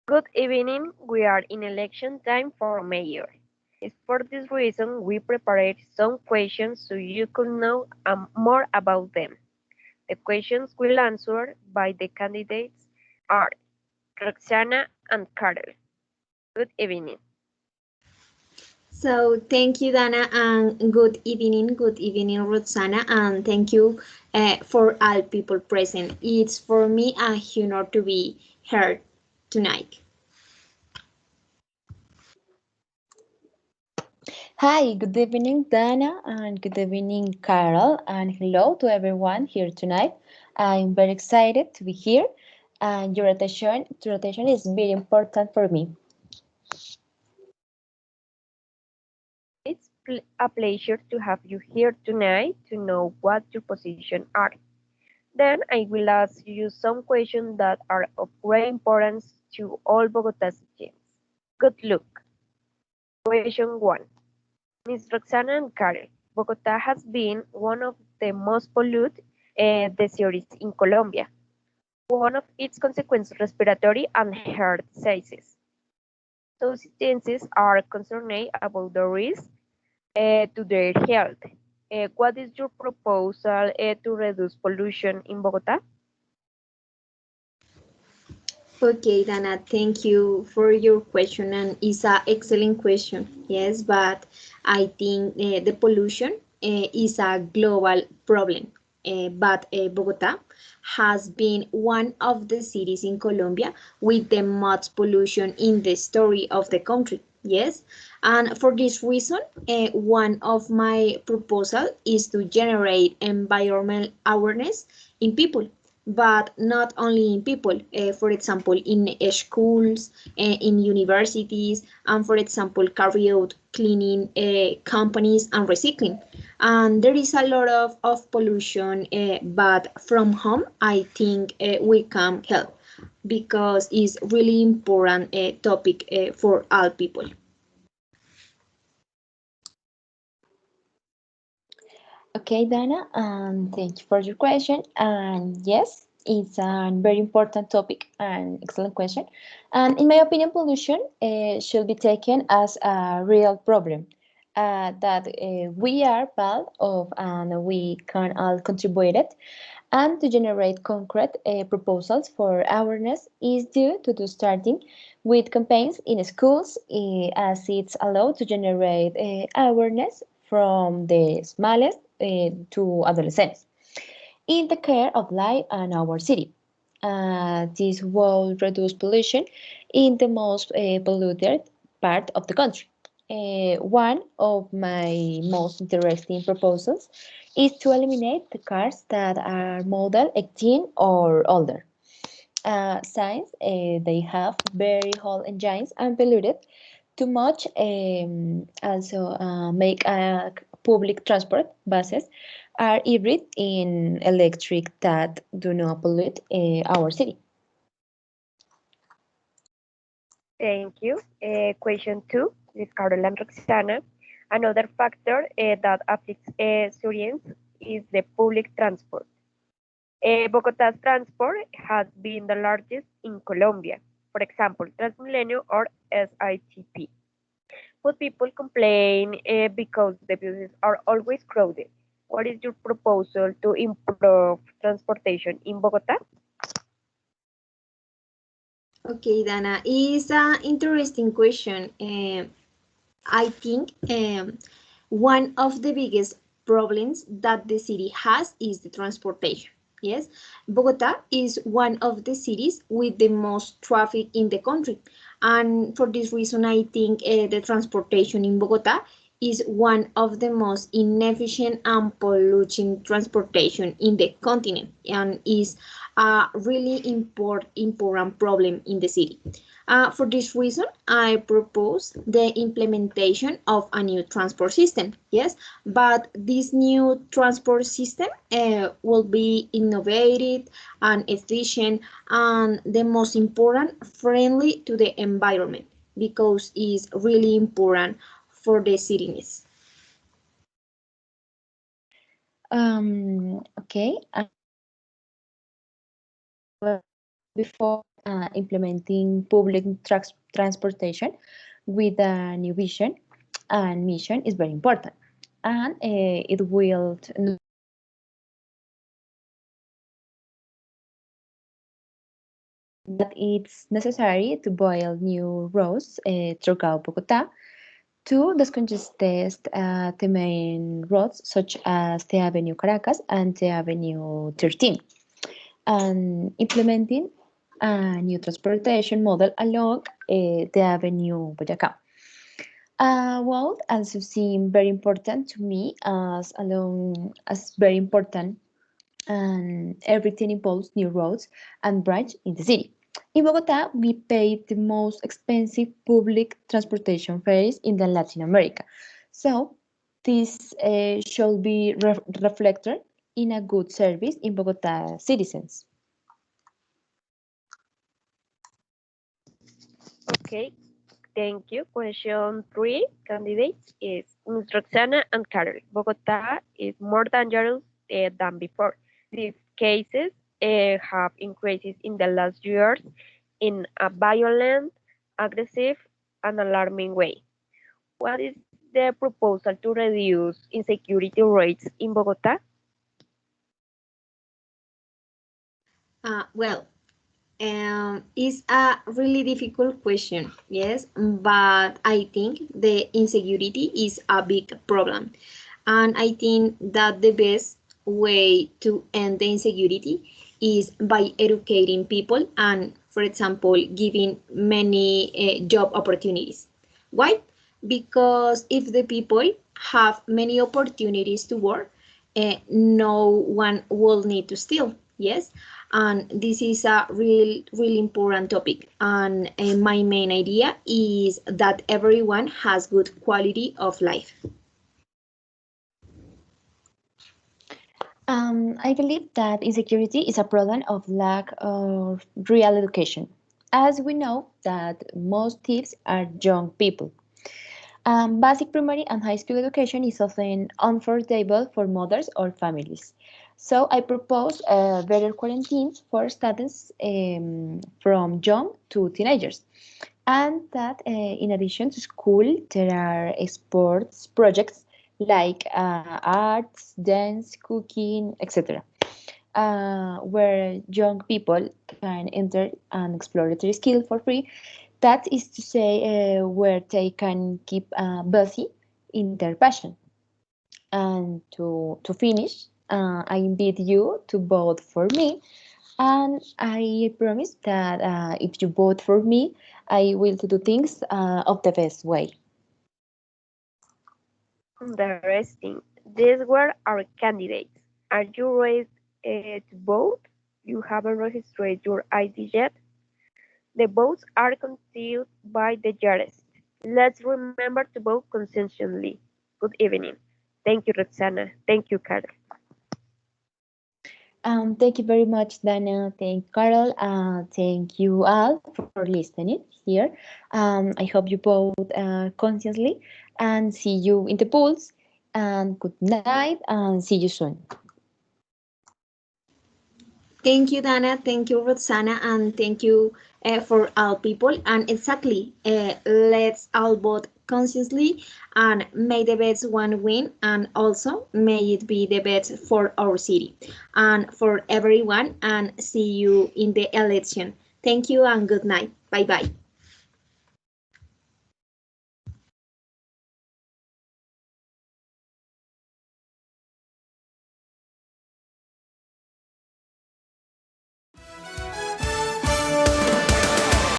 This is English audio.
Good evening. We are in election time for mayor. It's for this reason we prepared some questions so you could know more about them. The questions will answer by the candidates are Roxana and Carol. Good evening. So thank you, Dana, and good evening, Roxana, and thank you for all people present. It's for me a honor to be here tonight. Hi, good evening, Dana, and good evening, Carol, and hello to everyone here tonight. I'm very excited to be here, and your attention is very important for me. It's a pleasure to have you here tonight to know what your position are. Then I will ask you some questions that are of great importance to all Bogota citizens. Good luck. Question 1. Ms. Roxana and Karel, Bogota has been one of the most polluted cities in Colombia. One of its consequences respiratory and heart diseases. So citizens are concerned about the risk to their health. What is your proposal to reduce pollution in Bogota? Okay, Dana, thank you for your question, and it's an excellent question. Yes, but I think the pollution is a global problem. But Bogota has been one of the cities in Colombia with the most pollution in the story of the country. Yes, and for this reason, one of my proposal is to generate environmental awareness in people, but not only in people, for example, in schools, in universities, and for example, carry out cleaning companies and recycling. And there is a lot of pollution, but from home, I think we can help because it's really important topic for all people. Okay, Dana, and thank you for your question. And yes, it's a very important topic and excellent question. And in my opinion, pollution should be taken as a real problem that we are part of and we can all contribute it. And to generate concrete proposals for awareness is due to starting with campaigns in schools as it's allowed to generate awareness from the smallest to adolescents in the care of life and our city. This will reduce pollution in the most polluted part of the country. One of my most interesting proposals is to eliminate the cars that are model 18 or older. Since they have very old engines and polluted too much, also make public transport buses are hybrid in electric that do not pollute our city. Thank you. Question 2, Ms. Carol and Roxana. Another factor that affects students is the public transport. Bogota's transport has been the largest in Colombia, for example, Transmilenio or SITP. But people complain because the buses are always crowded. What is your proposal to improve transportation in Bogota? Okay, Dana, it's an interesting question. I think one of the biggest problems that the city has is the transportation. Yes, Bogota is one of the cities with the most traffic in the country. And for this reason, I think the transportation in Bogota is one of the most inefficient and polluting transportation in the continent and is a really important problem in the city. For this reason, I propose the implementation of a new transport system. Yes, but this new transport system will be innovative and efficient and the most important, friendly to the environment because it's really important for the cities. Okay. Before implementing public transportation with a new vision and mission is very important. And it will that it's necessary to build new roads throughout Bogota to decongest the main roads such as the Avenue Caracas and the Avenue 13, and implementing a new transportation model along the Avenue Boyacá. Well, also seem very important to me as very important, and everything involves new roads and bridges in the city. In Bogota, we pay the most expensive public transportation fares in the Latin America. So this should be reflected in a good service in Bogota citizens. Okay, thank you. Question 3 candidates is Ms. Roxana and Carol. Bogota is more dangerous than before. These cases have increased in the last years in a violent, aggressive, and alarming way. What is the proposal to reduce insecurity rates in Bogota? Well, it's a really difficult question, yes, but I think the insecurity is a big problem. And I think that the best way to end the insecurity is by educating people and, for example, giving many job opportunities. Why? Because if the people have many opportunities to work, no one will need to steal. Yes, and this is a really important topic. And my main idea is that everyone has good quality of life. I believe that insecurity is a problem of lack of real education. As we know that most thieves are young people. Basic primary and high school education is often unaffordable for mothers or families. So I propose better quarantines for students from young to teenagers. And that in addition to school, there are sports projects like arts, dance, cooking, etc. Where young people can enter and explore their skill for free. That is to say, where they can keep busy in their passion. And to finish, I invite you to vote for me, and I promise that if you vote for me, I will do things of the best way. Interesting. These were our candidates. Are you ready to vote? You haven't registered your ID yet? The votes are counted by the jurist. Let's remember to vote consistently. Good evening. Thank you, Roxana. Thank you, Carol. Thank you very much, Dana. Thank you, Carol. Thank you all for listening here. I hope you vote consciously and see you in the polls. And good night and see you soon. Thank you, Dana. Thank you, Roxana, and thank you for all people. And exactly, let's all vote consciously and may the best one win. And also, may it be the best for our city and for everyone. And see you in the election. Thank you and good night. Bye bye.